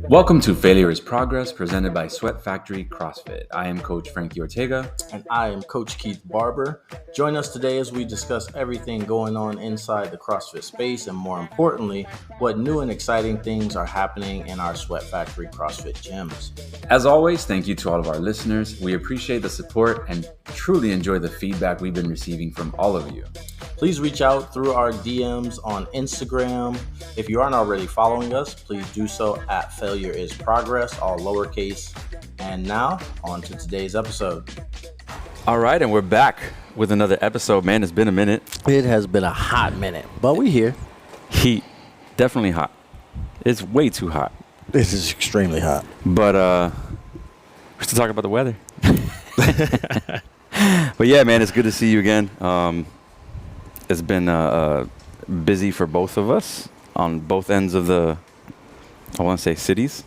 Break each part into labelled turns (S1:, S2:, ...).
S1: Welcome to Failure is Progress, presented by Sweat Factory CrossFit. I am Coach Frankie Ortega.
S2: And I am Coach Keith Barber. Join us today as we discuss everything going on inside the CrossFit space, and more importantly, what new and exciting things are happening in our Sweat Factory CrossFit gyms.
S1: As always, thank you to all of our listeners. We appreciate the support and truly enjoy the feedback we've been receiving from all of you.
S2: Please reach out through our DMs on Instagram. If you aren't already following us, please do so at Failure is Progress, all lowercase. And now, on to today's episode.
S1: All right, and we're back with another episode. Man, it's been a minute.
S2: It has been a hot minute, but we're here.
S1: Heat, definitely hot. It's way too hot.
S2: This is extremely hot.
S1: But we're still talking about the weather. But yeah, man, it's good to see you again. It's been busy for both of us on both ends of the, I want to say cities.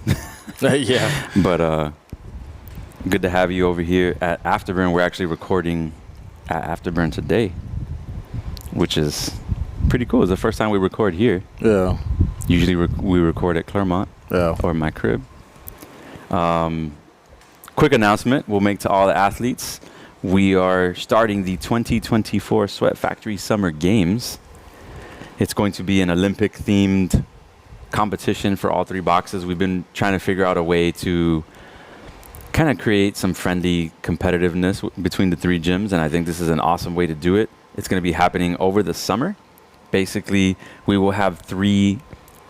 S2: Yeah.
S1: But good to have you over here at Afterburn. We're actually recording at Afterburn today, which is pretty cool. It's the first time we record here.
S2: Yeah.
S1: Usually we record at Claremont or my crib. Quick announcement we'll make to all the athletes. We are starting the 2024 Sweat Factory Summer Games. It's going to be an Olympic-themed competition for all three boxes. We've been trying to figure out a way to kind of create some friendly competitiveness between the three gyms, and I think this is an awesome way to do it. It's going to be happening over the summer. Basically, we will have 3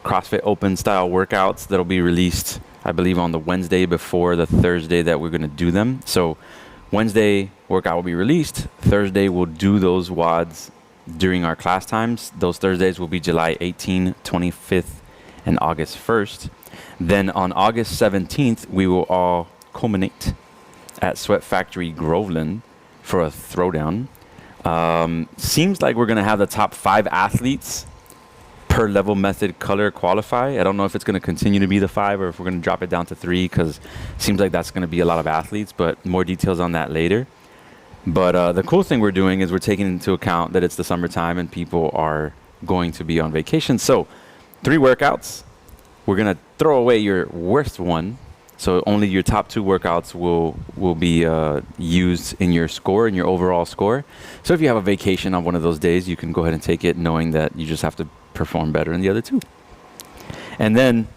S1: CrossFit Open style workouts that'll be released, I believe, on the Wednesday before the Thursday that we're going to do them. So Wednesday workout will be released. Thursday we'll do those WODs during our class times. Those Thursdays will be July 18, 25th, and August 1st. Then on August 17th, we will all culminate at Sweat Factory Groveland for a throwdown. Seems like we're going to have the top 5 athletes per level method color qualify. I don't know if it's going to continue to be the 5 or if we're going to drop it down to 3, because it seems like that's going to be a lot of athletes, but more details on that later. But the cool thing we're doing is we're taking into account that it's the summertime and people are going to be on vacation. So 3 workouts. We're going to throw away your worst one. So only your top 2 workouts will be used in your score, in your overall score. So if you have a vacation on one of those days, you can go ahead and take it knowing that you just have to perform better in the other 2. And then,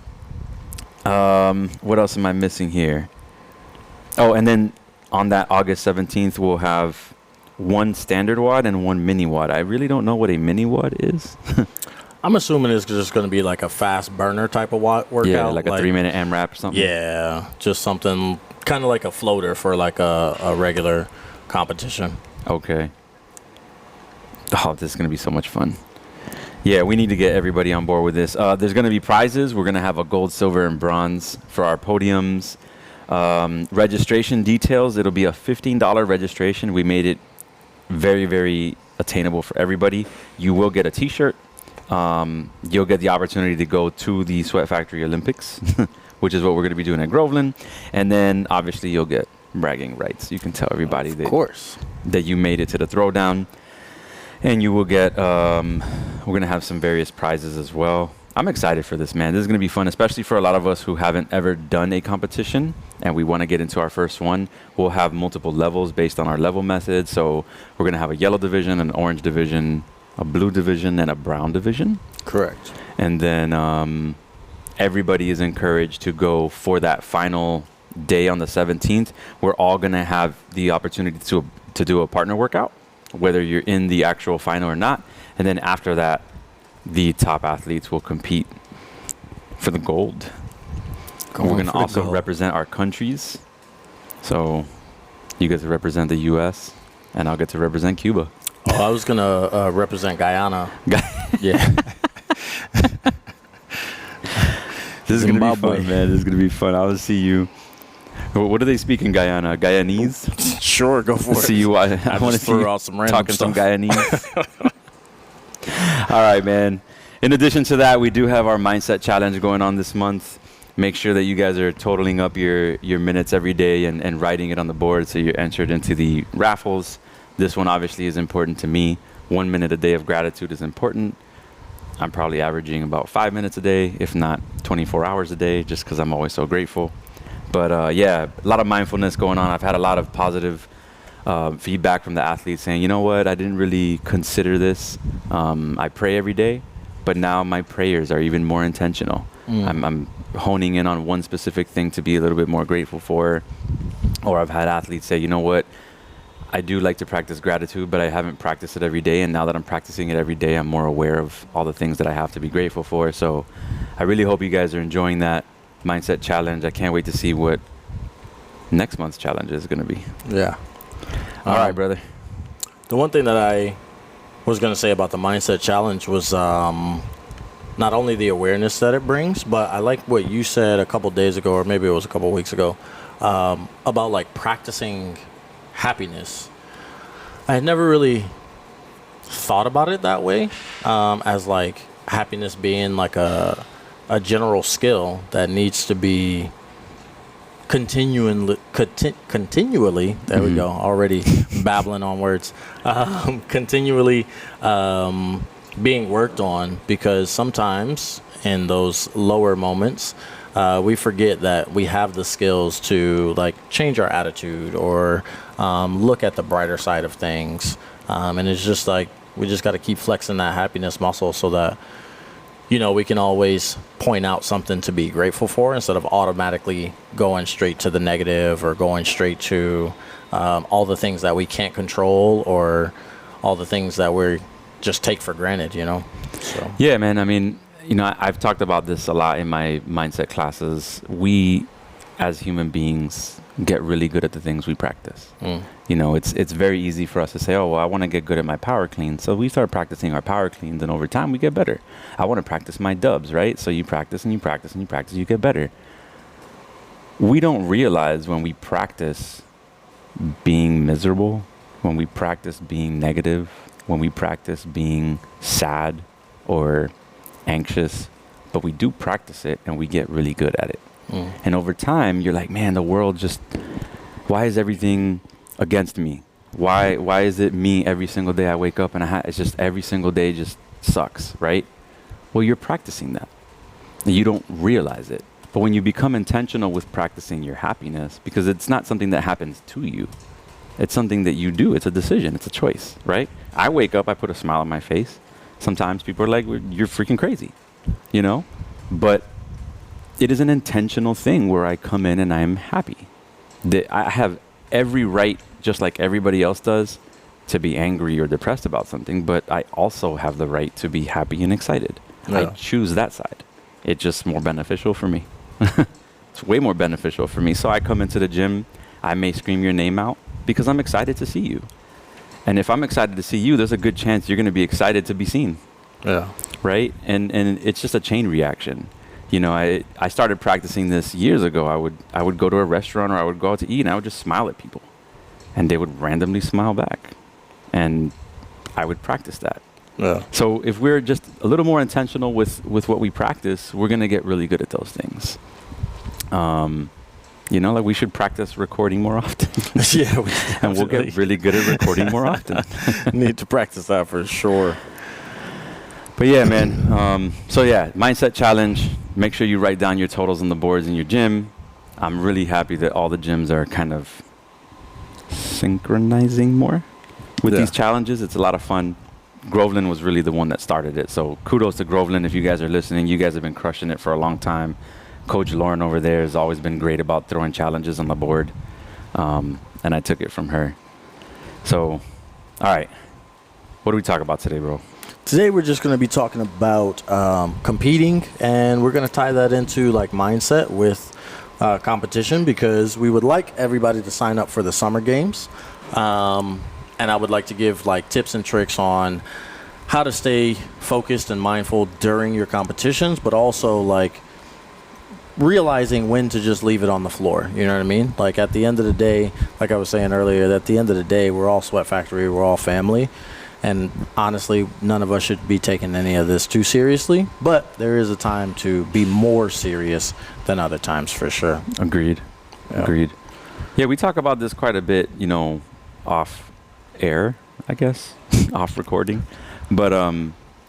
S1: what else am I missing here? Oh, and then on that August 17th, we'll have 1 standard WOD and 1 mini WOD. I really don't know what a mini WOD is.
S2: I'm assuming it's just going to be like a fast burner type of workout.
S1: Yeah, like a 3-minute AMRAP or something.
S2: Yeah, just something kind of like a floater for like a regular competition.
S1: Okay. Oh, this is going to be so much fun. Yeah, we need to get everybody on board with this. There's going to be prizes. We're going to have a gold, silver, and bronze for our podiums. Registration details, it'll be a $15 registration. We made it very, very attainable for everybody. You will get a t-shirt. You'll get the opportunity to go to the Sweat Factory Olympics, which is what we're going to be doing at Groveland. And then, obviously, you'll get bragging rights. You can tell everybody that you made it to the throwdown. And you will get, we're going to have some various prizes as well. I'm excited for this, man. This is going to be fun, especially for a lot of us who haven't ever done a competition and we want to get into our first one. We'll have multiple levels based on our level method. So we're going to have a yellow division, an orange division, a blue division, and a brown division.
S2: Correct.
S1: And then everybody is encouraged to go for that final day on the 17th. We're all going to have the opportunity to do a partner workout, whether you're in the actual final or not. And then after that, the top athletes will compete for the gold. We're going to also represent our countries. So you get to represent the U.S., and I'll get to represent Cuba.
S2: Oh, I was going to represent Guyana. Yeah.
S1: This is going to be fun, man. This is going to be fun. I will see you. What do they speak in Guyana? Guyanese?
S2: Sure, go for it.
S1: See you. I want to see you
S2: out some random
S1: talking
S2: stuff.
S1: some Guyanese. All right, man. In addition to that, we do have our mindset challenge going on this month. Make sure that you guys are totaling up your minutes every day and writing it on the board so you're entered into the raffles. This one obviously is important to me. 1 minute a day of gratitude is important. I'm probably averaging about 5 minutes a day, if not 24 hours a day, just because I'm always so grateful. But yeah, a lot of mindfulness going on. I've had a lot of positive feedback from the athletes saying, you know what, I didn't really consider this. I pray every day, but now my prayers are even more intentional. I'm honing in on one specific thing to be a little bit more grateful for. Or I've had athletes say, you know what, I do like to practice gratitude, but I haven't practiced it every day. And now that I'm practicing it every day, I'm more aware of all the things that I have to be grateful for. So I really hope you guys are enjoying that mindset challenge. I can't wait to see what next month's challenge is going to be.
S2: Yeah.
S1: All right, brother.
S2: The one thing that I was going to say about the mindset challenge was not only the awareness that it brings, but I like what you said a couple days ago, or maybe it was a couple weeks ago, about like practicing happiness. I had never really thought about it that way, as like happiness being like a general skill that needs to be continually, there we go, already babbling on words, continually being worked on, because sometimes in those lower moments, we forget that we have the skills to like change our attitude or look at the brighter side of things. And it's just like, we just got to keep flexing that happiness muscle so that, you know, we can always point out something to be grateful for instead of automatically going straight to the negative or going straight to all the things that we can't control or all the things that we just take for granted, you know? So.
S1: Yeah, man. I mean, you know, I've talked about this a lot in my mindset classes. We, as human beings, get really good at the things we practice. You know, it's very easy for us to say, oh, well, I want to get good at my power clean. So we start practicing our power cleans, and over time we get better. I want to practice my dubs, right? So you practice and you practice and you practice, you get better. We don't realize when we practice being miserable, when we practice being negative, when we practice being sad or anxious, but we do practice it and we get really good at it. And over time, you're like, man, the world just, why is everything against me? Why is it me every single day I wake up and it's just every single day just sucks, right? Well, you're practicing that. You don't realize it. But when you become intentional with practicing your happiness, because it's not something that happens to you, it's something that you do. It's a decision. It's a choice, right? I wake up, I put a smile on my face. Sometimes people are like, you're freaking crazy, you know? But it is an intentional thing where I come in and I'm happy. I have every right, just like everybody else does, to be angry or depressed about something, but I also have the right to be happy and excited. Yeah. I choose that side. It's just more beneficial for me. It's way more beneficial for me. So I come into the gym, I may scream your name out because I'm excited to see you. And if I'm excited to see you, there's a good chance you're going to be excited to be seen. Yeah. Right? And it's just a chain reaction. You know, I started practicing this years ago. I would go to a restaurant or I would go out to eat and I would just smile at people. And they would randomly smile back. And I would practice that. Yeah. So if we're just a little more intentional with what we practice, we're going to get really good at those things. You know, like we should practice recording more often.
S2: Yeah.
S1: And we'll get really good at recording more often.
S2: Need to practice that for sure.
S1: But yeah, man. So yeah, mindset challenge. Make sure you write down your totals on the boards in your gym. I'm really happy that all the gyms are kind of synchronizing more with these challenges. It's a lot of fun. Groveland was really the one that started it. So kudos to Groveland. If you guys are listening, you guys have been crushing it for a long time. Coach Lauren over there has always been great about throwing challenges on the board. And I took it from her. So, all right. What do we talk about today, bro?
S2: Today we're just going to be talking about competing, and we're going to tie that into like mindset with competition, because we would like everybody to sign up for the summer games. And I would like to give like tips and tricks on how to stay focused and mindful during your competitions, but also like realizing when to just leave it on the floor. You know what I mean? Like at the end of the day, like I was saying earlier, at the end of the day, we're all Sweat Factory, we're all family. And honestly, none of us should be taking any of this too seriously, but there is a time to be more serious than other times for sure.
S1: Agreed. Yeah. Agreed. Yeah, we talk about this quite a bit, you know, off air, I guess, off recording. But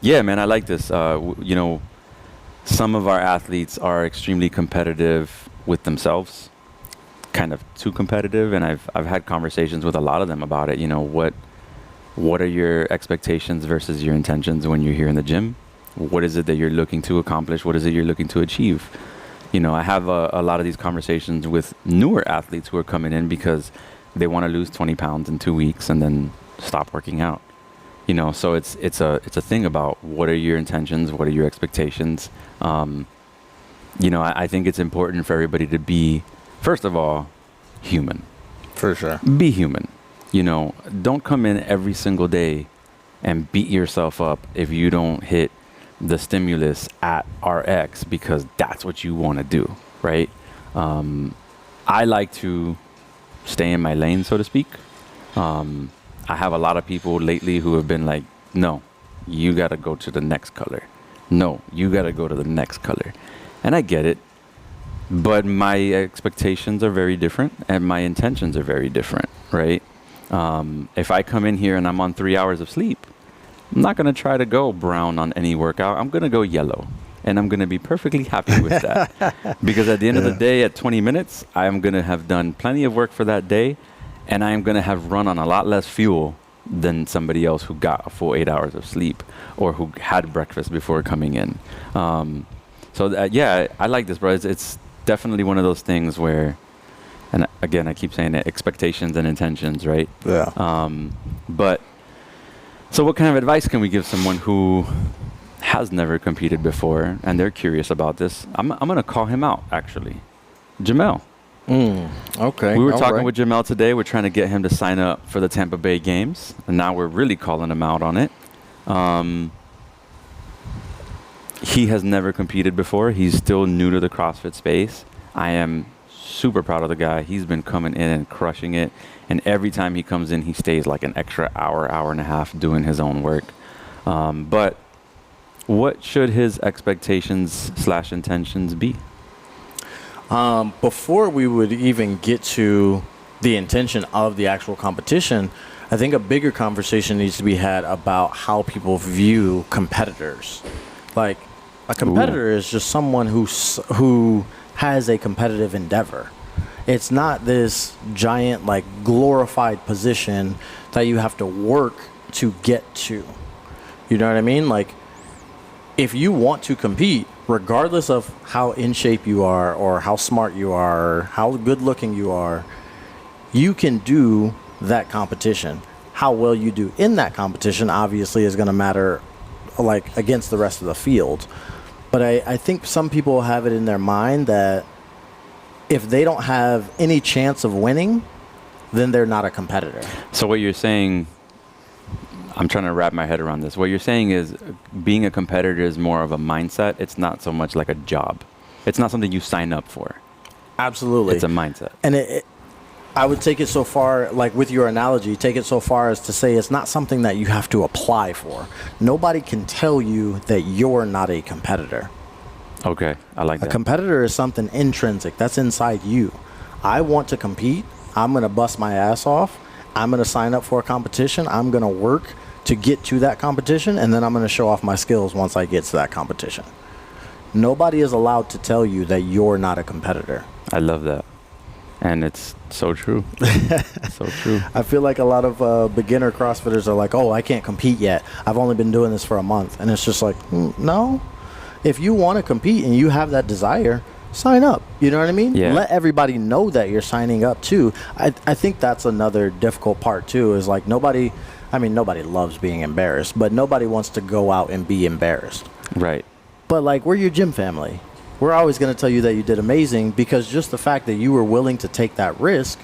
S1: Yeah, man, I like this. Some of our athletes are extremely competitive with themselves, kind of too competitive, and I've had conversations with a lot of them about it. What are your expectations versus your intentions when you're here in the gym? What is it that you're looking to accomplish? What is it you're looking to achieve? I have a lot of these conversations with newer athletes who are coming in because they want to lose 20 pounds in 2 weeks and then stop working out. So it's a thing about what are your intentions, what are your expectations. I think it's important for everybody to be, first of all, human.
S2: For sure.
S1: Be human. Don't come in every single day and beat yourself up if you don't hit the stimulus at RX because that's what you want to do, right? I like to stay in my lane, so to speak. I have a lot of people lately who have been like, no, you got to go to the next color. No, you got to go to the next color. And I get it. But my expectations are very different and my intentions are very different, right? If I come in here and I'm on 3 hours of sleep, I'm not going to try to go brown on any workout. I'm going to go yellow. And I'm going to be perfectly happy with that. Because at the end of the day, at 20 minutes, I'm going to have done plenty of work for that day. And I'm going to have run on a lot less fuel than somebody else who got a full 8 hours of sleep or who had breakfast before coming in. I like this, bro. It's definitely one of those things where, and again, I keep saying it, expectations and intentions, right?
S2: Yeah.
S1: So what kind of advice can we give someone who has never competed before and they're curious about this? I'm going to call him out, actually. Jamel.
S2: Okay.
S1: We were talking with Jamel today. We're trying to get him to sign up for the Tampa Bay games. And now we're really calling him out on it. He has never competed before. He's still new to the CrossFit space. I am super proud of the guy. He's been coming in and crushing it. And every time he comes in, he stays like an extra hour and a half doing his own work. But what should his expectations/intentions be?
S2: Before we would even get to the intention of the actual competition, I think a bigger conversation needs to be had about how people view competitors. Like, a competitor is just someone who has a competitive endeavor. It's not this giant, like, glorified position that you have to work to get to. You know what I mean? Like, if you want to compete, regardless of how in shape you are or how smart you are or how good looking you are, you can do that competition. How well you do in that competition obviously is going to matter, like, against the rest of the field. But I think some people have it in their mind that if they don't have any chance of winning, then they're not a competitor.
S1: So what you're saying, I'm trying to wrap my head around this. What you're saying is being a competitor is more of a mindset. It's not so much like a job. It's not something you sign up for.
S2: Absolutely.
S1: It's a mindset.
S2: And I would take it so far, like with your analogy, take it so far as to say it's not something that you have to apply for. Nobody can tell you that you're not a competitor.
S1: Okay, I like that.
S2: A competitor is something intrinsic. That's inside you. I want to compete. I'm going to bust my ass off. I'm going to sign up for a competition. I'm going to work to get to that competition, and then I'm going to show off my skills once I get to that competition. Nobody is allowed to tell you that you're not a competitor.
S1: I love that. And it's so true. So true.
S2: I feel like a lot of beginner CrossFitters are like, oh, I can't compete yet. I've only been doing this for a month. And it's just like, no. If you want to compete and you have that desire, sign up. You know what I mean?
S1: Yeah.
S2: Let everybody know that you're signing up too. I think that's another difficult part too, is like nobody loves being embarrassed, but nobody wants to go out and be embarrassed.
S1: Right.
S2: But like, we're your gym family. We're always going to tell you that you did amazing, because just the fact that you were willing to take that risk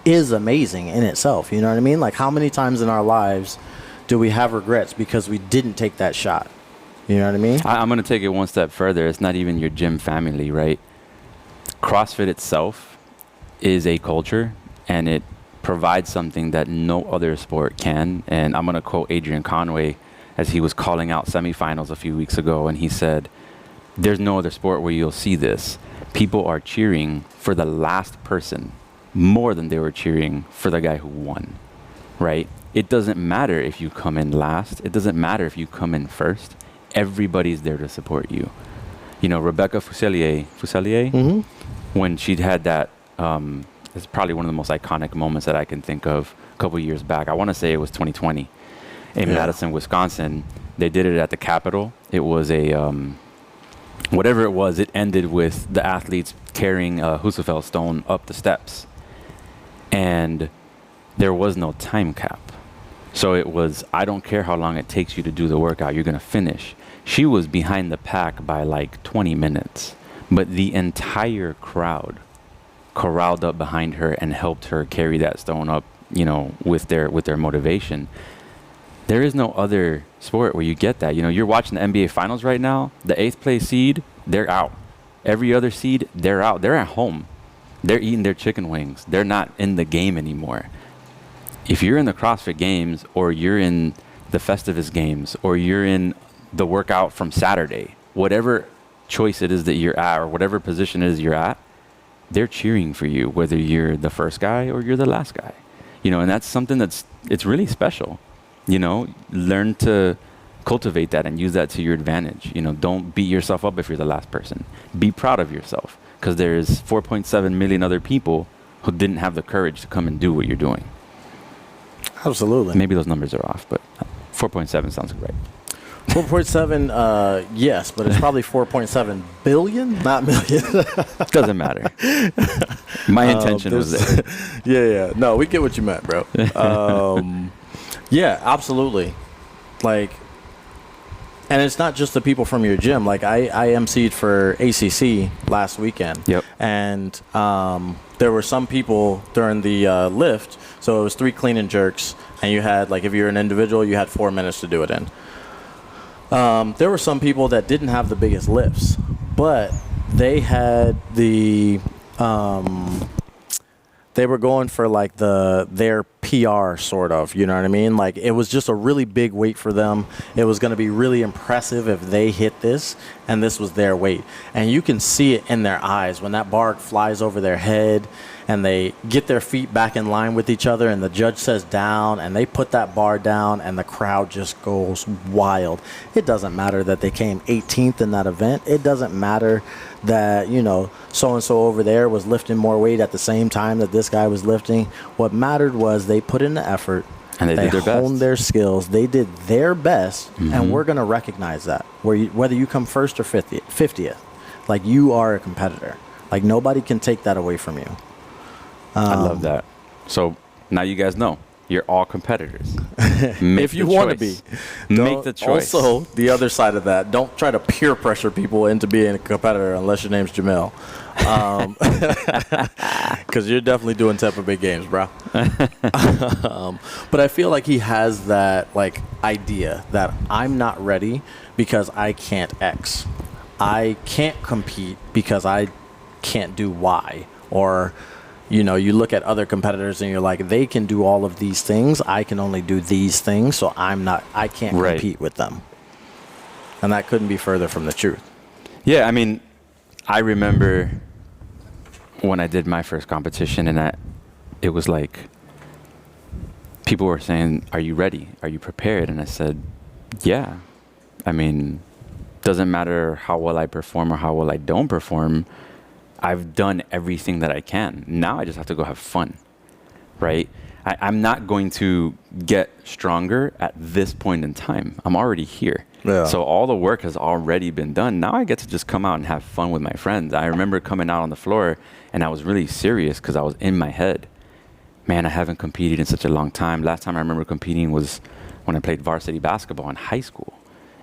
S2: is amazing in itself. You know what I mean? Like, how many times in our lives do we have regrets because we didn't take that shot? You know what I mean?
S1: I'm going to take it one step further. It's not even your gym family, right? CrossFit itself is a culture, and it provides something that no other sport can. And I'm going to quote Adrian Conway as he was calling out semifinals a few weeks ago, and he said, there's no other sport where you'll see this. People are cheering for the last person more than they were cheering for the guy who won, right? It doesn't matter if you come in last. It doesn't matter if you come in first. everybody's there to support you. You know, Rebecca Fuselier, when she'd had that, it's probably one of the most iconic moments that I can think of a couple years back. I want to say it was 2020 in Madison, Wisconsin. They did it at the Capitol. It was a, whatever it was, it ended with the athletes carrying a Husafell stone up the steps. And there was no time cap. So it was, I don't care how long it takes you to do the workout, you're going to finish. She was behind the pack by like 20 minutes, but the entire crowd corralled up behind her and helped her carry that stone up, you know, with their motivation. There is no other sport where you get that. You know, you're watching the NBA Finals right now, the 8th place seed, they're out. Every other seed, they're out. They're at home. They're eating their chicken wings. They're not in the game anymore. If you're in the CrossFit Games, or you're in the Festivus Games, or you're in the workout from Saturday, whatever choice it is that you're at, or whatever position it is you're at, they're cheering for you, whether you're the first guy or you're the last guy. You know, and that's something it's really special. You know, learn to cultivate that and use that to your advantage. You know, don't beat yourself up if you're the last person. Be proud of yourself, because there's 4.7 million other people who didn't have the courage to come and do what you're doing.
S3: Absolutely.
S1: Maybe those numbers are off, but 4.7 sounds right.
S3: 4.7, yes, but it's probably 4.7 billion, not million.
S1: Doesn't matter. My intention was there.
S3: Yeah. No, we get what you meant, bro. Yeah, absolutely. Like, and it's not just the people from your gym. Like, I emceed for ACC last weekend.
S1: Yep.
S3: And there were some people during the lift. So it was 3 clean and jerks. And you had, like, if you're an individual, you had 4 minutes to do it in. There were some people that didn't have the biggest lifts, but they had the they were going for like their PR sort of, you know what I mean? Like, it was just a really big weight for them. It was going to be really impressive if they hit this, and this was their weight. And you can see it in their eyes when that bar flies over their head and they get their feet back in line with each other and the judge says down and they put that bar down and the crowd just goes wild. It doesn't matter that they came 18th in that event. It doesn't matter that, you know, so-and-so over there was lifting more weight at the same time that this guy was lifting. What mattered was they put in the effort.
S1: And they did their best.
S3: honed their skills. They did their best, and we're going to recognize that. Whether you come first or 50th, like, you are a competitor. Like, nobody can take that away from you.
S1: I love that. So now you guys know. You're all competitors. If
S3: you want to be.
S1: Make the choice.
S3: Also, the other side of that, don't try to peer pressure people into being a competitor unless your name's Jamel. Because you're definitely doing Tampa Bay games, bro. But I feel like he has that, like, idea that I'm not ready because I can't X. I can't compete because I can't do Y. Or, you know, you look at other competitors and you're like, they can do all of these things. I can only do these things, so I can't compete with them. And that couldn't be further from the truth.
S1: Yeah, I mean, I remember when I did my first competition, and it was like, people were saying, are you ready? Are you prepared? And I said, yeah. I mean, doesn't matter how well I perform or how well I don't perform. I've done everything that I can. Now I just have to go have fun, right? I'm not going to get stronger at this point in time. I'm already here.
S3: Yeah.
S1: So all the work has already been done. Now I get to just come out and have fun with my friends. I remember coming out on the floor and I was really serious because I was in my head. Man, I haven't competed in such a long time. Last time I remember competing was when I played varsity basketball in high school.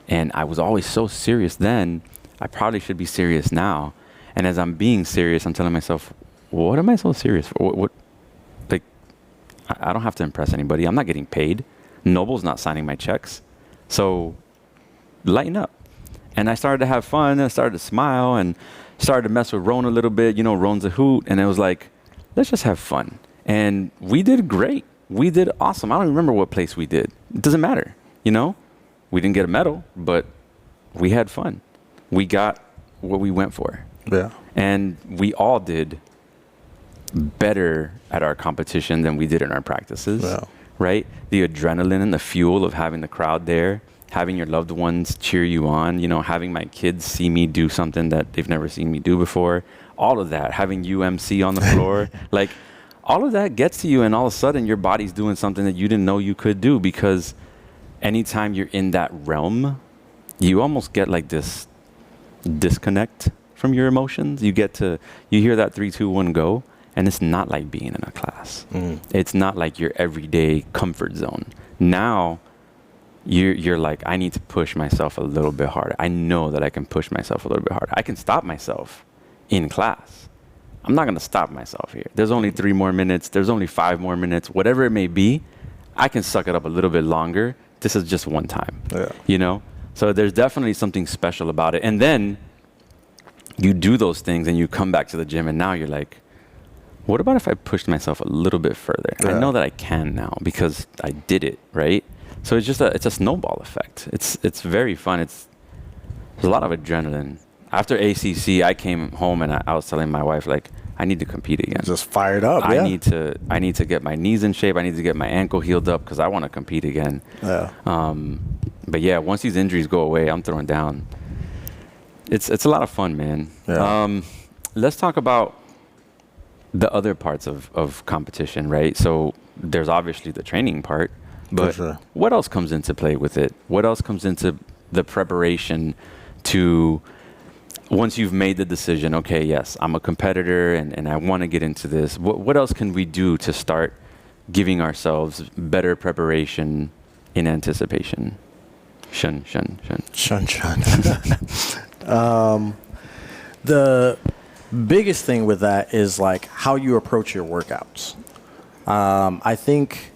S1: And I was always so serious then. I probably should be serious now. And as I'm being serious, I'm telling myself, what am I so serious for? What like, I don't have to impress anybody. I'm not getting paid. Noble's not signing my checks. So lighten up. And I started to have fun, and I started to smile, and started to mess with Ron a little bit. You know, Ron's a hoot. And it was like, let's just have fun. And we did great. We did awesome. I don't even remember what place we did. It doesn't matter, you know? We didn't get a medal, but we had fun. We got what we went for.
S3: Yeah.
S1: And we all did better at our competition than we did in our practices, right? The adrenaline and the fuel of having the crowd there having your loved ones cheer you on, you know, having my kids see me do something that they've never seen me do before, all of that, having UMC on the floor, like all of that gets to you, and all of a sudden your body's doing something that you didn't know you could do, because anytime you're in that realm, you almost get like this disconnect from your emotions. You hear that 3, 2, 1 go, and it's not like being in a class. It's not like your everyday comfort zone. Now you're like, I need to push myself a little bit harder. I know that I can push myself a little bit harder. I can stop myself in class. I'm not going to stop myself here. There's only 3 more minutes. There's only 5 more minutes. Whatever it may be, I can suck it up a little bit longer. This is just one time, you know? So there's definitely something special about it. And then you do those things and you come back to the gym, and now you're like, what about if I pushed myself a little bit further? I know that I can now because I did it, right? So it's just it's a snowball effect. It's very fun. There's a lot of adrenaline. After ACC, I came home and I was telling my wife, like, I need to compete again.
S3: Just fired up.
S1: I need to get my knees in shape. I need to get my ankle healed up because I want to compete again. But yeah, once these injuries go away, I'm throwing down. It's a lot of fun, man. Let's talk about the other parts of competition, right? So there's obviously the training part, but what else comes into play with it? What else comes into the preparation to, once you've made the decision, okay, yes, I'm a competitor and I want to get into this, what else can we do to start giving ourselves better preparation in anticipation? Shun.
S3: The biggest thing with that is like how you approach your workouts. I think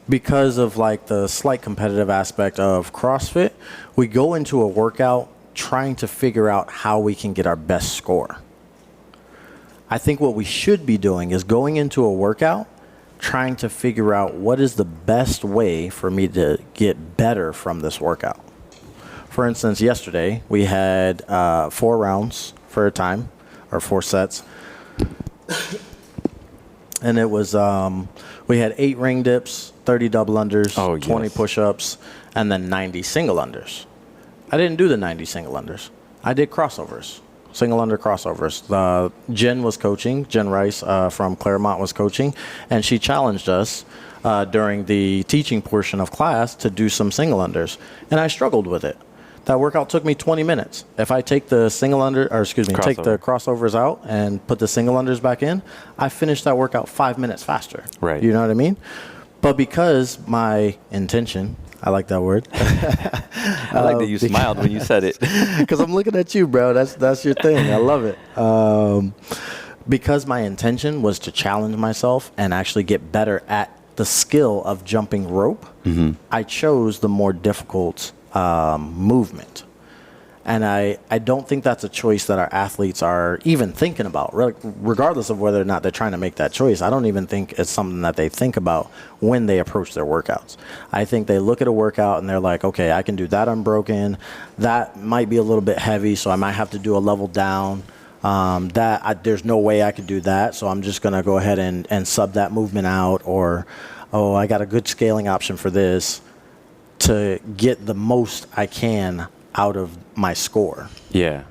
S3: because of like the slight competitive aspect of CrossFit, we go into a workout trying to figure out how we can get our best score. I think what we should be doing is going into a workout trying to figure out what is the best way for me to get better from this workout. For instance, yesterday we had 4 rounds for a time, or 4 sets. And it was, we had 8 ring dips, 30 double unders, 20 push-ups, and then 90 single unders. I didn't do the 90 single unders. I did crossovers, single under crossovers. Jen was coaching, Jen Rice from Claremont was coaching, and she challenged us during the teaching portion of class to do some single unders. And I struggled with it. That workout took me 20 minutes. If I take the take the crossovers out and put the single unders back in, I finished that workout 5 minutes faster.
S1: Right.
S3: You know what I mean? But because my intention, I like that word.
S1: I like that you smiled when you said it.
S3: Because I'm looking at you, bro. That's your thing. I love it. Because my intention was to challenge myself and actually get better at the skill of jumping rope, I chose the more difficult movement. And I don't think that's a choice that our athletes are even thinking about, regardless of whether or not they're trying to make that choice. I don't even think it's something that they think about when they approach their workouts. I think they look at a workout and they're like, okay, I can do that unbroken. That might be a little bit heavy, so I might have to do a level down. There's no way I could do that, so I'm just going to go ahead and sub that movement out. Or, oh, I got a good scaling option for this to get the most I can out of my score.
S1: Yeah,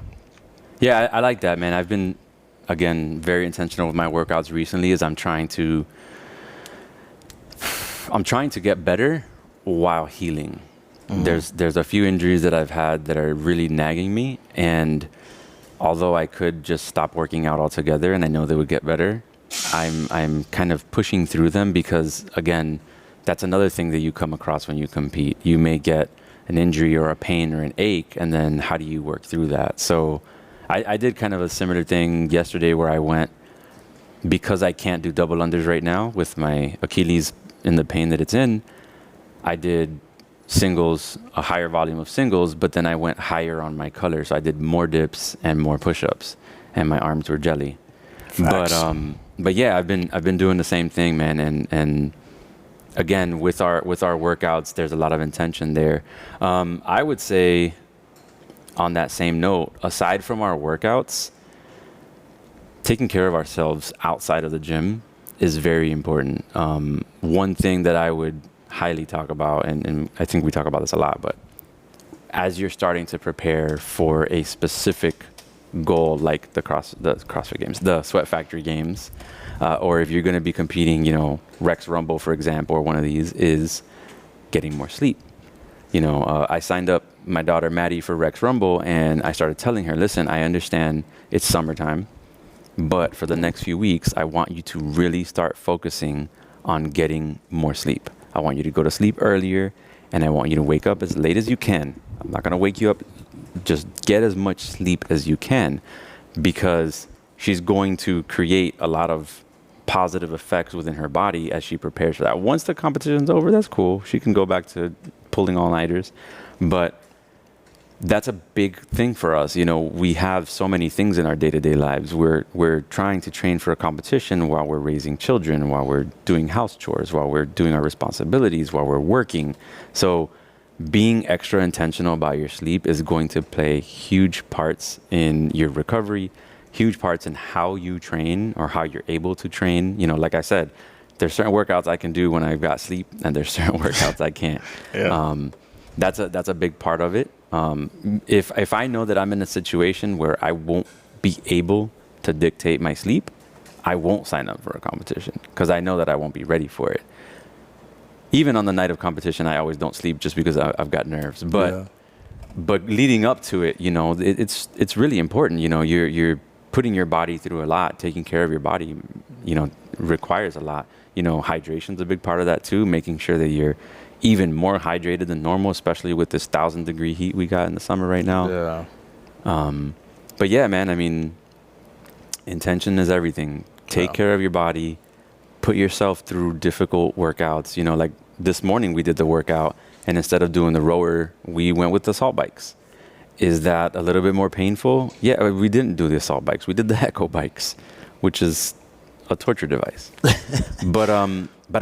S1: I like that, man. I've been, again, very intentional with my workouts recently as I'm trying to get better while healing. There's a few injuries that I've had that are really nagging me, and although I could just stop working out altogether and I know they would get better, I'm kind of pushing through them because, again, that's another thing that you come across when you compete. You may get an injury or a pain or an ache, and then how do you work through that? So I did kind of a similar thing yesterday where I went, because I can't do double unders right now with my Achilles in the pain that it's in, I did singles, a higher volume of singles, but then I went higher on my color. So I did more dips and more push-ups, and my arms were jelly.
S3: Facts.
S1: But yeah, I've been doing the same thing, man, and again, with our workouts, there's a lot of intention there. I would say, on that same note, aside from our workouts, taking care of ourselves outside of the gym is very important. One thing that I would highly talk about, and I think we talk about this a lot, but as you're starting to prepare for a specific goal like the CrossFit Games, the Sweat Factory Games, or if you're going to be competing, you know, Rex Rumble, for example, or one of these, is getting more sleep. You know, I signed up my daughter Maddie for Rex Rumble, and I started telling her, listen, I understand it's summertime, but for the next few weeks, I want you to really start focusing on getting more sleep. I want you to go to sleep earlier, and I want you to wake up as late as you can. I'm not going to wake you up. Just get as much sleep as you can, because she's going to create a lot of positive effects within her body as she prepares for that. Once the competition's over, that's cool. She can go back to pulling all-nighters. But that's a big thing for us. You know, we have so many things in our day-to-day lives. We're trying to train for a competition while we're raising children, while we're doing house chores, while we're doing our responsibilities, while we're working. So being extra intentional about your sleep is going to play huge parts in your recovery, huge parts in how you train or how you're able to train. You know, like I said, there's certain workouts I can do when I've got sleep, and there's certain workouts I can't.
S2: Yeah.
S1: That's a big part of it. If I know that I'm in a situation where I won't be able to dictate my sleep, I won't sign up for a competition, because I know that I won't be ready for it. Even on the night of competition, I always don't sleep just because I've got nerves. But leading up to it, you know, it's really important. You know, you're putting your body through a lot. Taking care of your body, you know, requires a lot. You know, hydration's a big part of that too. Making sure that you're even more hydrated than normal, especially with this 1,000-degree heat we got in the summer right now.
S2: Yeah.
S1: But yeah, man, I mean, intention is everything. Take care of your body. Put yourself through difficult workouts. You know, like this morning we did the workout, and instead of doing the rower, we went with the assault bikes. Is that a little bit more painful? Yeah, we didn't do the assault bikes. We did the Echo bikes, which is a torture device. But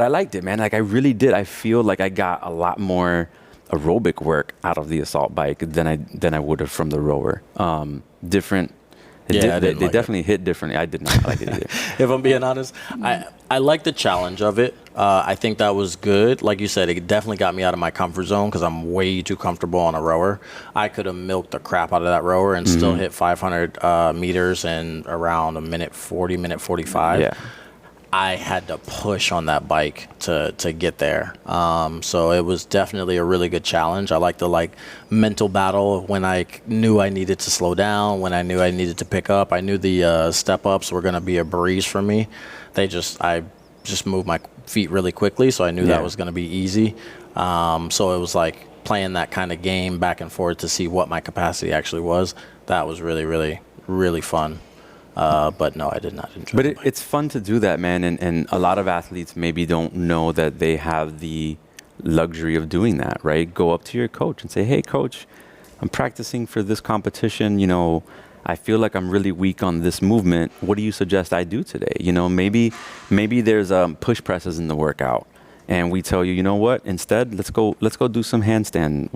S1: I liked it, man. Like, I really did. I feel like I got a lot more aerobic work out of the assault bike than I would have from the rower. Different. They definitely hit differently. I did not like it either.
S3: If I'm being honest, I like the challenge of it. I think that was good. Like you said, it definitely got me out of my comfort zone, because I'm way too comfortable on a rower. I could have milked the crap out of that rower and still hit 500 meters in around a minute 40, minute 45.
S1: Yeah.
S3: I had to push on that bike to get there. So it was definitely a really good challenge. I like the mental battle when I knew I needed to slow down, when I knew I needed to pick up. I knew the step ups were going to be a breeze for me. I just moved my feet really quickly, so I knew that was going to be easy. So it was like playing that kind of game back and forth to see what my capacity actually was. That was really, really, really fun. But no, I did not enjoy it.
S1: But it's fun to do that, man. And a lot of athletes maybe don't know that they have the luxury of doing that, right? Go up to your coach and say, hey, coach, I'm practicing for this competition. You know, I feel like I'm really weak on this movement. What do you suggest I do today? You know, maybe there's push presses in the workout, and we tell you, you know what? Instead, let's go do some handstand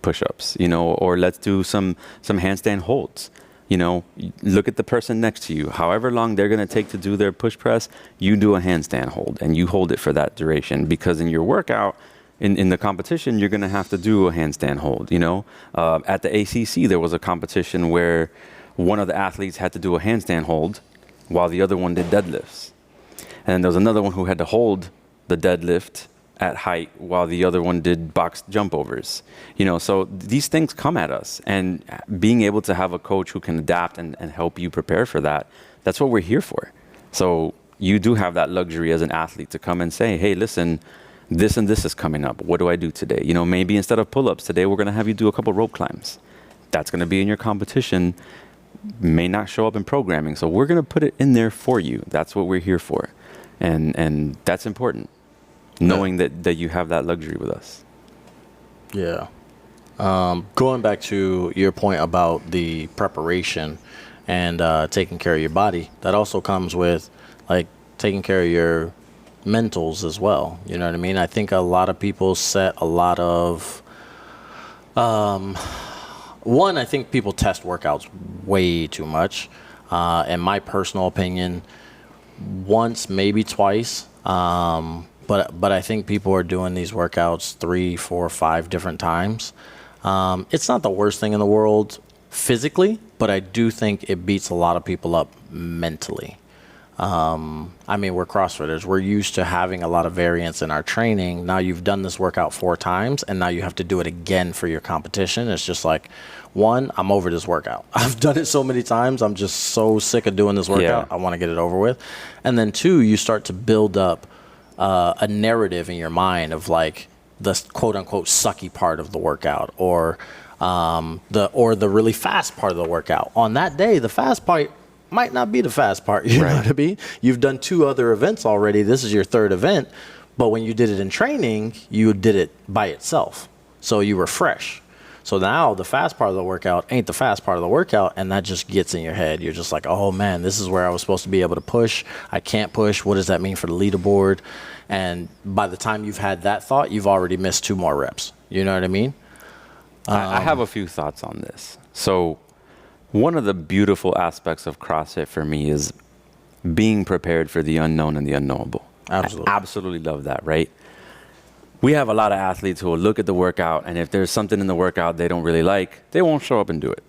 S1: push-ups. You know, or let's do some handstand holds. You know, look at the person next to you. However long they're going to take to do their push press, you do a handstand hold, and you hold it for that duration, because in your workout, in the competition, you're going to have to do a handstand hold. You know, at the ACC, there was a competition where one of the athletes had to do a handstand hold while the other one did deadlifts. And then there was another one who had to hold the deadlift at height while the other one did box jump overs. You know, so these things come at us, and being able to have a coach who can adapt and help you prepare for that, that's what we're here for. So you do have that luxury as an athlete to come and say, hey, listen, this and this is coming up. What do I do today? You know, maybe instead of pull-ups today, we're going to have you do a couple rope climbs. That's going to be in your competition, may not show up in programming. So we're going to put it in there for you. That's what we're here for. And that's important. Knowing that you have that luxury with us.
S3: Yeah. Going back to your point about the preparation and taking care of your body, that also comes with like taking care of your mentals as well. You know what I mean? I think a lot of people set a lot of one, I think people test workouts way too much. In my personal opinion, once, maybe twice. but I think people are doing these workouts 3, 4, 5 different times. It's not the worst thing in the world physically, but I do think it beats a lot of people up mentally. I mean, we're CrossFitters. We're used to having a lot of variance in our training. Now you've done this workout 4 times, and now you have to do it again for your competition. It's just like, one, I'm over this workout. I've done it so many times. I'm just so sick of doing this workout. I want to get it over with. And then 2, you start to build up a narrative in your mind of like the quote unquote sucky part of the workout, or the really fast part of the workout. On that day, the fast part might not be the fast part. You know what I mean? You've done 2 other events already. This is your 3rd event. But when you did it in training, you did it by itself. So you were fresh. So now the fast part of the workout ain't the fast part of the workout, and that just gets in your head. You're just like, oh man, this is where I was supposed to be able to push. I can't push. What does that mean for the leaderboard? And by the time you've had that thought, you've already missed 2 more reps. You know what I mean?
S1: I have a few thoughts on this. So one of the beautiful aspects of CrossFit for me is being prepared for the unknown and the unknowable.
S3: Absolutely.
S1: I absolutely love that, right? We have a lot of athletes who will look at the workout, and if there's something in the workout they don't really like, they won't show up and do it.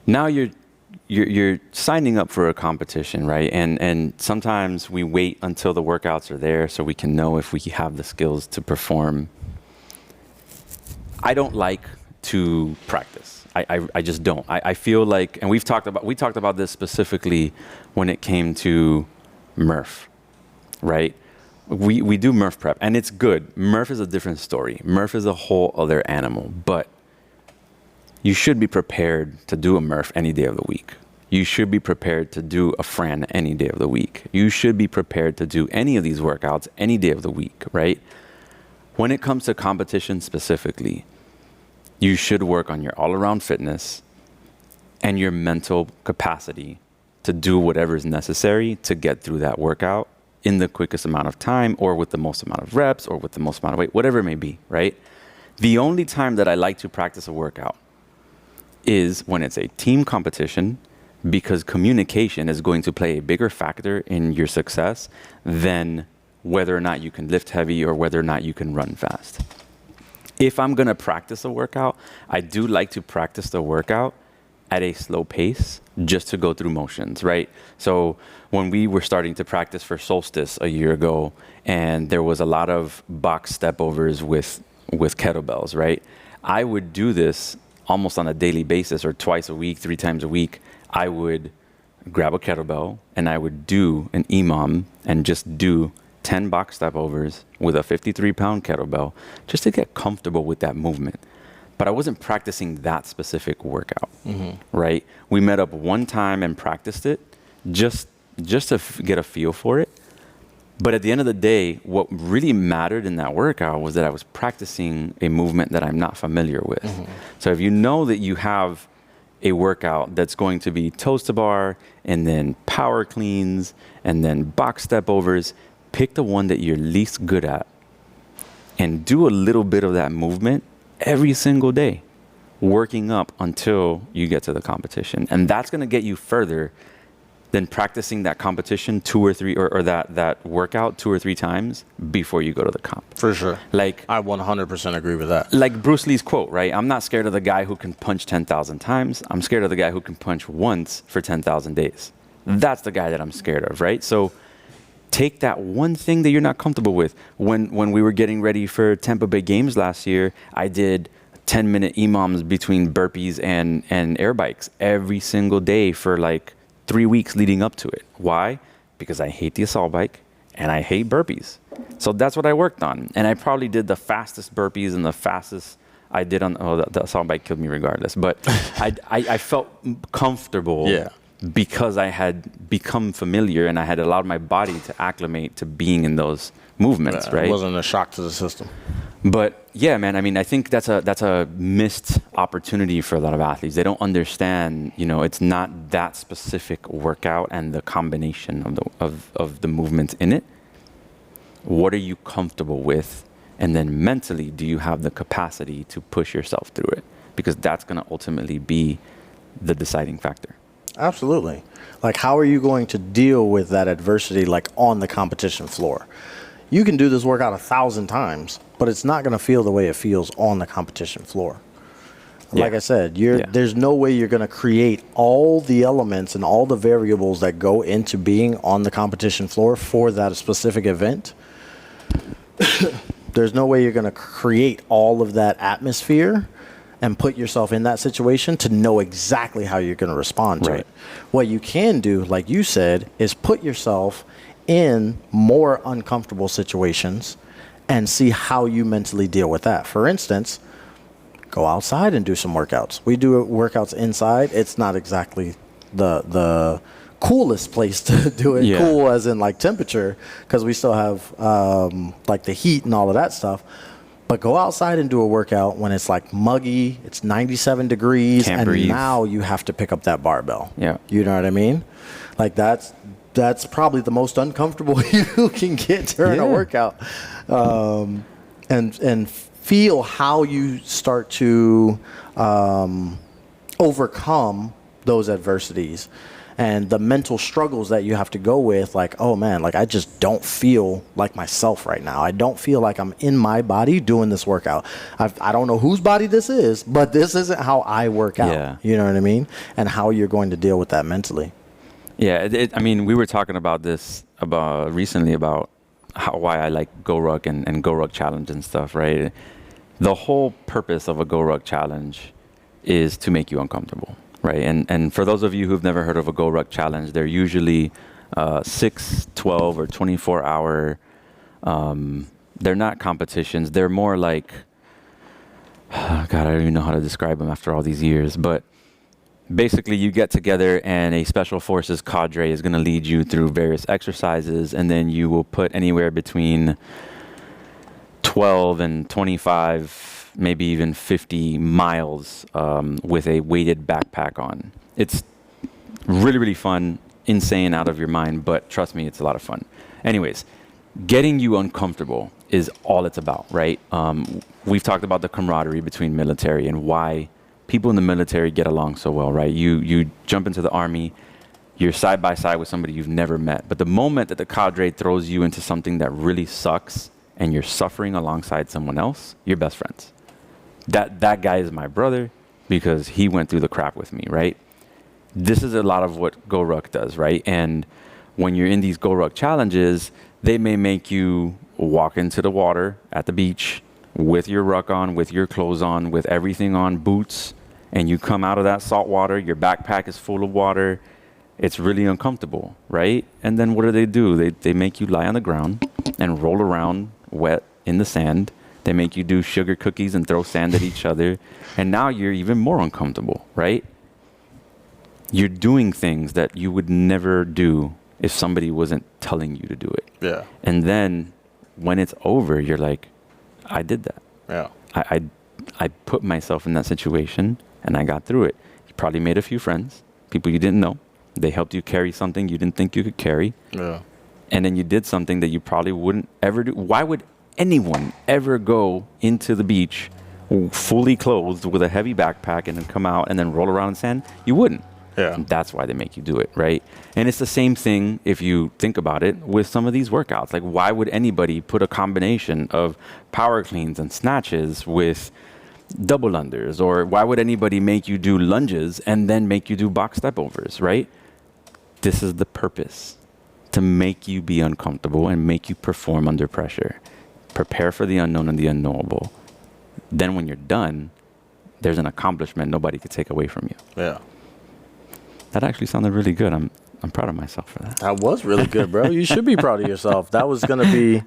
S1: Now you're signing up for a competition, right? And sometimes we wait until the workouts are there so we can know if we have the skills to perform. I don't like to practice. I just don't. I feel like, and we talked about this specifically when it came to Murph, right? We do Murph prep, and it's good. Murph is a different story. Murph is a whole other animal, but you should be prepared to do a Murph any day of the week. You should be prepared to do a Fran any day of the week. You should be prepared to do any of these workouts any day of the week, right? When it comes to competition specifically, you should work on your all-around fitness and your mental capacity to do whatever is necessary to get through that workout in the quickest amount of time, or with the most amount of reps, or with the most amount of weight, whatever it may be, right? The only time that I like to practice a workout is when it's a team competition, because communication is going to play a bigger factor in your success than whether or not you can lift heavy or whether or not you can run fast. If I'm going to practice a workout, I do like to practice the workout at a slow pace just to go through motions, right? So when we were starting to practice for Solstice a year ago, and there was a lot of box step overs with kettlebells, right? I would do this almost on a daily basis, or twice a week, 3 times a week. I would grab a kettlebell and I would do an EMOM and just do 10 box step overs with a 53-pound kettlebell just to get comfortable with that movement. But I wasn't practicing that specific workout, right? We met up one time and practiced it just to get a feel for it. But at the end of the day, what really mattered in that workout was that I was practicing a movement that I'm not familiar with. So if you know that you have a workout that's going to be toes to bar and then power cleans and then box step overs, pick the one that you're least good at and do a little bit of that movement every single day, working up until you get to the competition. And that's going to get you further than practicing that competition 2 or 3 or that workout 2 or 3 times before you go to the comp.
S3: For sure.
S1: Like,
S3: I 100% agree with that.
S1: Like Bruce Lee's quote, right? I'm not scared of the guy who can punch 10,000 times. I'm scared of the guy who can punch once for 10,000 days. That's the guy that I'm scared of, right? So take that one thing that you're not comfortable with. When we were getting ready for Tampa Bay Games last year, I did 10-minute EMOMs between burpees and air bikes every single day for like 3 weeks leading up to it. Why? Because I hate the assault bike and I hate burpees. So that's what I worked on. And I probably did the fastest burpees and the fastest I did on, the assault bike killed me regardless. But I felt comfortable.
S3: Yeah.
S1: Because I had become familiar and I had allowed my body to acclimate to being in those movements, right?
S3: It wasn't a shock to the system.
S1: But yeah, man, I mean, I think that's a missed opportunity for a lot of athletes. They don't understand, it's not that specific workout and the combination of the movements in it. What are you comfortable with? And then mentally, do you have the capacity to push yourself through it? Because that's going to ultimately be the deciding factor.
S3: Absolutely. Like, how are you going to deal with that adversity, like on the competition floor? You can do this workout 1,000 times, but it's not going to feel the way it feels on the competition floor. Like I said, there's no way you're going to create all the elements and all the variables that go into being on the competition floor for that specific event. There's no way you're going to create all of that atmosphere and put yourself in that situation to know exactly how you're going to respond to it. What you can do, like you said, is put yourself in more uncomfortable situations and see how you mentally deal with that. For instance, go outside and do some workouts. We do workouts inside. It's not exactly the coolest place to do it. Cool as in like temperature, because we still have like the heat and all of that stuff. But go outside and do a workout when it's like muggy, it's 97 degrees,
S1: Can't
S3: and
S1: breathe.
S3: now you have to pick up that barbell.
S1: Yeah.
S3: You know what I mean? Like that's probably the most uncomfortable you can get during a workout. And feel how you start to overcome those adversities and the mental struggles that you have to go with. Like, oh man, like I just don't feel like myself right now. I don't feel like I'm in my body doing this workout. I don't know whose body this is, but this isn't how I work out.
S1: Yeah.
S3: You know what I mean? And how you're going to deal with that mentally.
S1: Yeah, I mean, we were talking about this recently about why I like GoRuck and GoRuck Challenge and stuff, right? The whole purpose of a GoRuck Challenge is to make you uncomfortable, right? And for those of you who've never heard of a GoRuck Challenge, they're usually 6, 12, or 24-hour. They're not competitions. They're more like, God, I don't even know how to describe them after all these years, but basically, you get together and a special forces cadre is going to lead you through various exercises, and then you will put anywhere between 12 and 25, maybe even 50 miles with a weighted backpack on. It's really, really fun, insane, out of your mind, but trust me, it's a lot of fun. Anyways, getting you uncomfortable is all it's about, right? We've talked about the camaraderie between military and why people in the military get along so well, right? You jump into the Army, you're side by side with somebody you've never met. But the moment that the cadre throws you into something that really sucks and you're suffering alongside someone else, you're best friends. That guy is my brother because he went through the crap with me, right? This is a lot of what GoRuck does, right? And when you're in these GoRuck challenges, they may make you walk into the water at the beach with your ruck on, with your clothes on, with everything on, boots, and you come out of that salt water, your backpack is full of water, it's really uncomfortable, right? And then what do? They make you lie on the ground and roll around wet in the sand. They make you do sugar cookies and throw sand at each other, and now you're even more uncomfortable, right? You're doing things that you would never do if somebody wasn't telling you to do it.
S3: Yeah.
S1: And then when it's over, you're like, I did that.
S3: Yeah.
S1: I put myself in that situation and I got through it. You probably made a few friends, people you didn't know. They helped you carry something you didn't think you could carry.
S3: Yeah.
S1: And then you did something that you probably wouldn't ever do. Why would anyone ever go into the beach fully clothed with a heavy backpack and then come out and then roll around in sand? You wouldn't.
S3: Yeah.
S1: And that's why they make you do it, right? And it's the same thing, if you think about it, with some of these workouts. Like, why would anybody put a combination of power cleans and snatches with double unders? Or why would anybody make you do lunges and then make you do box step overs, right? This is the purpose, to make you be uncomfortable and make you perform under pressure. Prepare for the unknown and the unknowable. Then when you're done, there's an accomplishment nobody could take away from you.
S3: Yeah.
S1: That actually sounded really good. I'm proud of myself for that.
S3: That was really good, bro. You should be proud of yourself. That was going to be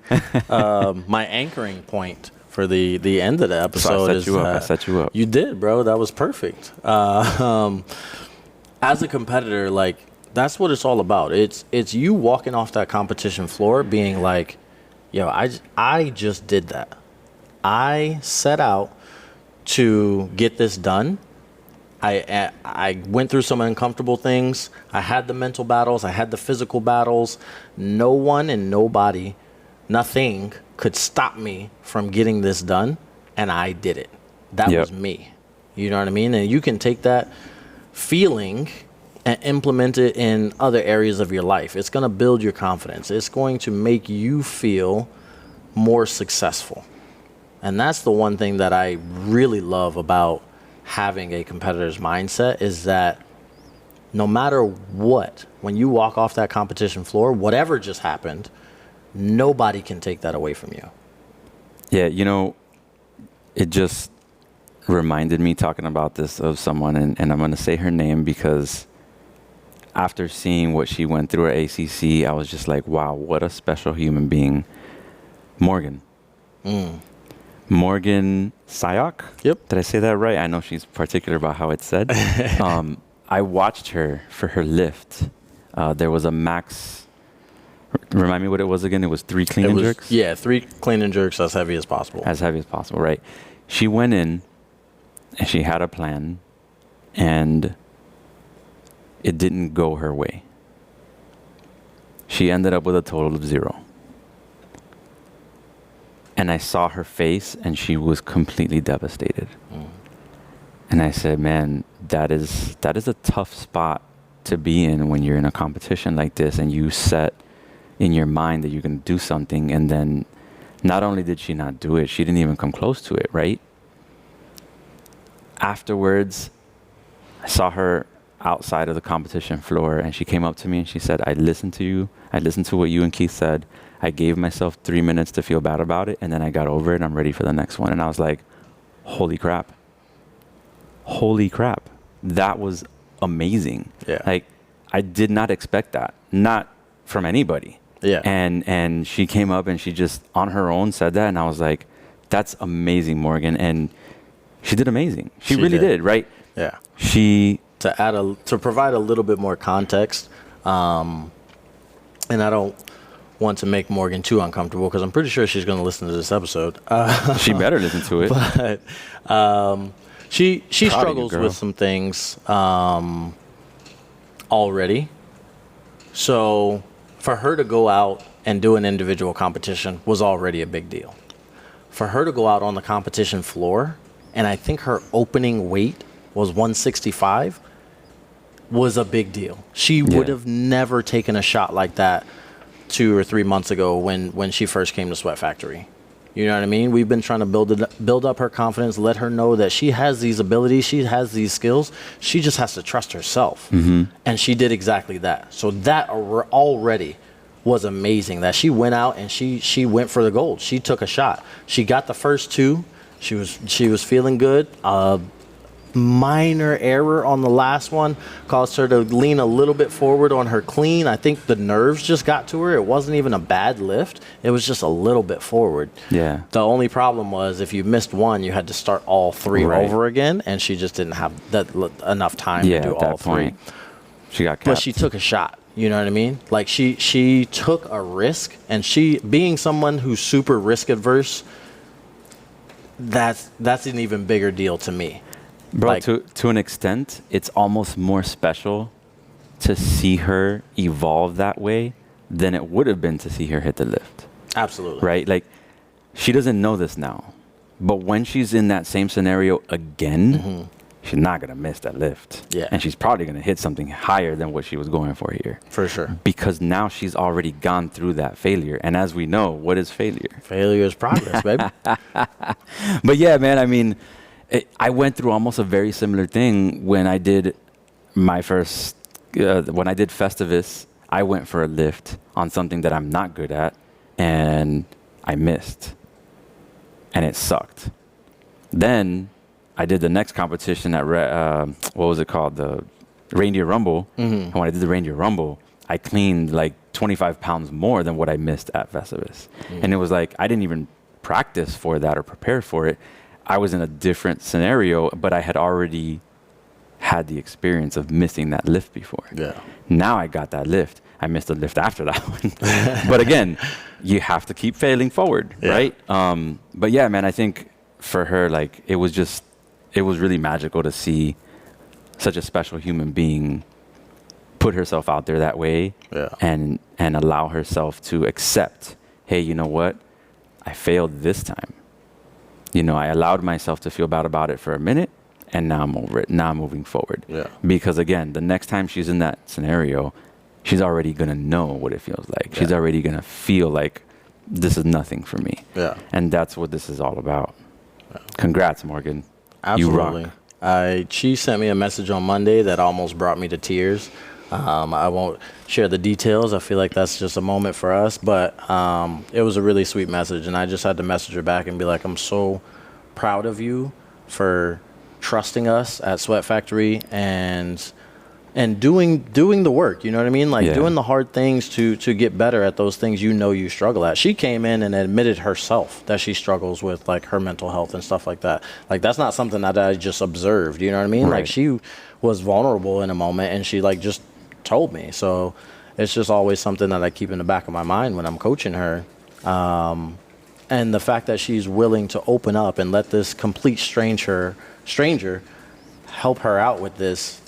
S3: my anchoring point for the end of the episode.
S1: So I set you up.
S3: You did, bro. That was perfect. As a competitor, like, that's what it's all about. It's you walking off that competition floor being like, yo, I just did that. I set out to get this done. I went through some uncomfortable things. I had the mental battles. I had the physical battles. No one and nobody, nothing could stop me from getting this done. And I did it. That was me. You know what I mean? And you can take that feeling and implement it in other areas of your life. It's going to build your confidence. It's going to make you feel more successful. And that's the one thing that I really love about having a competitor's mindset, is that no matter what, when you walk off that competition floor, whatever just happened, nobody can take that away from you.
S1: Yeah, you know, it just reminded me talking about this of someone, and I'm going to say her name because after seeing what she went through at ACC, I was just like, wow, what a special human being. Morgan. Morgan Sayok?
S3: Yep.
S1: Did I say that right? I know she's particular about how it's said. I watched her for her lift. There was a max. Remind me what it was again. It was 3 clean and jerks?
S3: Yeah, 3 clean and jerks as heavy as possible.
S1: As heavy as possible, right. She went in and she had a plan, and it didn't go her way. She ended up with a total of 0. And I saw her face, and she was completely devastated. And I said, man, that is a tough spot to be in when you're in a competition like this, and you set in your mind that you're going to do something, and then not only did she not do it, she didn't even come close to it, right? Afterwards, I saw her outside of the competition floor, and she came up to me and she said, I listened to you. I listened to what you and Keith said. I gave myself 3 minutes to feel bad about it, and then I got over it, and I'm ready for the next one. And I was like, holy crap. Holy crap. That was amazing.
S3: Yeah.
S1: Like, I did not expect that. Not from anybody.
S3: Yeah.
S1: And she came up and she just on her own said that, and I was like, that's amazing, Morgan. And she did amazing. She really did, right?
S3: Yeah.
S1: To
S3: provide a little bit more context, and I don't want to make Morgan too uncomfortable because I'm pretty sure she's going to listen to this episode.
S1: She better listen to it.
S3: But she struggles with some things already. So for her to go out and do an individual competition was already a big deal. For her to go out on the competition floor, and I think her opening weight was 165, was a big deal. She would have never taken a shot like that 2 or 3 months ago when she first came to Sweat Factory. You know what I mean? We've been trying to build up her confidence, let her know that she has these abilities, she has these skills. She just has to trust herself. And she did exactly that. So that already was amazing, that she went out and she went for the gold. She took a shot. She got the first 2. She was feeling good. Minor error on the last one caused her to lean a little bit forward on her clean. I think the nerves just got to her. It wasn't even a bad lift. It was just a little bit forward.
S1: Yeah.
S3: The only problem was if you missed one, you had to start all 3 over again, and she just didn't have enough time to do all 3.
S1: She got capped.
S3: But she took a shot. You know what I mean? Like she took a risk, and she, being someone who's super risk adverse, that's an even bigger deal to me.
S1: Bro,
S3: like,
S1: to an extent, it's almost more special to see her evolve that way than it would have been to see her hit the lift.
S3: Absolutely.
S1: Right? Like, she doesn't know this now. But when she's in that same scenario again, she's not going to miss that lift.
S3: Yeah.
S1: And she's probably going to hit something higher than what she was going for here.
S3: For sure.
S1: Because now she's already gone through that failure. And as we know, what is failure?
S3: Failure is progress, baby.
S1: But yeah, man, I mean, I went through almost a very similar thing when I did my first, when I did Festivus. I went for a lift on something that I'm not good at, and I missed, and it sucked. Then I did the next competition at, what was it called? The Reindeer Rumble. And when I did the Reindeer Rumble, I cleaned like 25 pounds more than what I missed at Festivus. And it was like, I didn't even practice for that or prepare for it. I was in a different scenario, but I had already had the experience of missing that lift before.
S3: Yeah.
S1: Now I got that lift. I missed the lift after that one. But again, you have to keep failing forward, right? But yeah, man, I think for her, like, it was really magical to see such a special human being put herself out there that way and allow herself to accept, hey, you know what? I failed this time. You know, I allowed myself to feel bad about it for a minute, and now I'm over it. Now I'm moving forward. Yeah. Because again, the next time she's in that scenario, she's already going to know what it feels like. She's already going to feel like this is nothing for me.
S3: Yeah.
S1: And that's what this is all about. Congrats, Morgan.
S3: Absolutely.
S1: You rock.
S3: She sent me a message on Monday that almost brought me to tears. I won't share the details. I feel like that's just a moment for us, but it was a really sweet message, and I just had to message her back and be like, I'm so proud of you for trusting us at Sweat Factory and doing the work, you know what I mean? Like
S1: Yeah.
S3: doing the hard things to get better at those things you struggle at. She came in and admitted herself that she struggles with like her mental health and stuff like that. Like that's not something that I just observed, you know what I mean?
S1: Right.
S3: Like she was vulnerable in a moment and she like just told me. So it's just always something that I keep in the back of my mind when I'm coaching her. And the fact that she's willing to open up and let this complete stranger help her out with this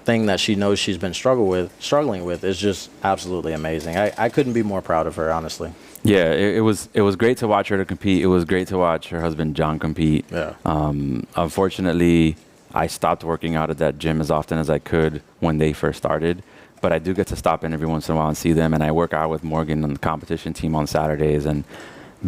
S3: thing that she knows she's been struggling with is just absolutely amazing. I couldn't be more proud of her, honestly.
S1: Yeah, it was great to watch her to compete. It was great to watch her husband John compete.
S3: Yeah.
S1: Unfortunately, I stopped working out at that gym as often as I could when they first started. But I do get to stop in every once in a while and see them. And I work out with Morgan on the competition team on Saturdays. And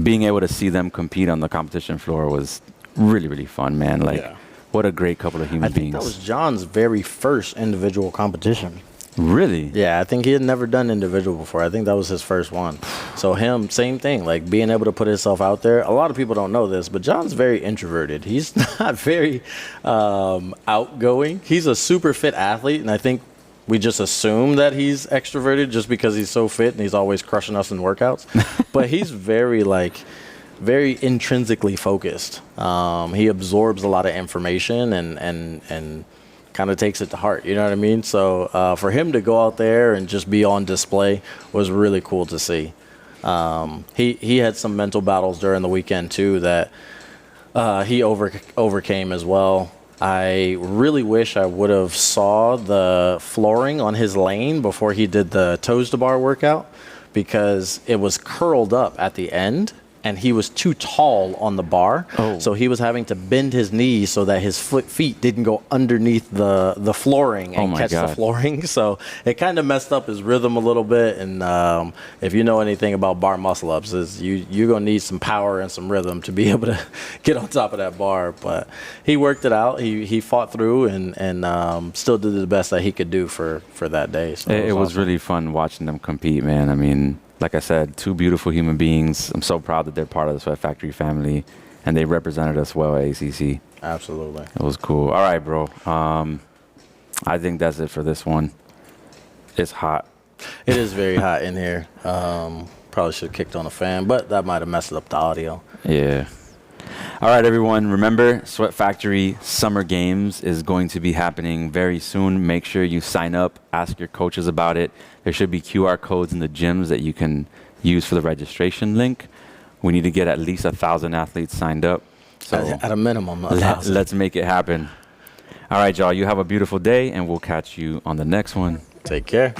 S1: being able to see them compete on the competition floor was really, really fun, man. Like,
S3: Yeah.
S1: what a great couple of human
S3: I think
S1: beings.
S3: that was John's very first individual competition.
S1: Really?
S3: Yeah, I think he had never done individual before. I think that was his first one. So him, same thing, like being able to put himself out there. A lot of people don't know this, but John's very introverted. He's not very outgoing. He's a super fit athlete, and I think we just assume that he's extroverted just because he's so fit and he's always crushing us in workouts. But he's very intrinsically focused. He absorbs a lot of information and kind of takes it to heart. You know what I mean? So for him to go out there and just be on display was really cool to see. He had some mental battles during the weekend too that he overcame as well. I really wish I would have saw the flooring on his lane before he did the toes to bar workout because it was curled up at the end and he was too tall on the bar.
S1: Oh.
S3: So he was having to bend his knees so that his feet didn't go underneath the flooring and
S1: my
S3: catch
S1: God.
S3: the flooring. So it kind of messed up his rhythm a little bit. And if you know anything about bar muscle ups, is you're going to need some power and some rhythm to be able to get on top of that bar. But he worked it out. He fought through and still did the best that he could do for that day. So
S1: It was
S3: awesome.
S1: really fun watching them compete, man. I mean, like I said, two beautiful human beings. I'm so proud that they're part of the Sweat Factory family, and they represented us well at ACC.
S3: Absolutely.
S1: It was cool. All right, bro. I think that's it for this one. It's hot.
S3: It is very hot in here. Probably should have kicked on the fan, but that might have messed up the audio.
S1: Yeah. All right, everyone. Remember, Sweat Factory Summer Games is going to be happening very soon. Make sure you sign up. Ask your coaches about it. There should be QR codes in the gyms that you can use for the registration link. We need to get at least 1,000 athletes signed up. So
S3: At a minimum, 1,000.
S1: let's make it happen. All right, y'all. You have a beautiful day, and we'll catch you on the next one.
S3: Take care.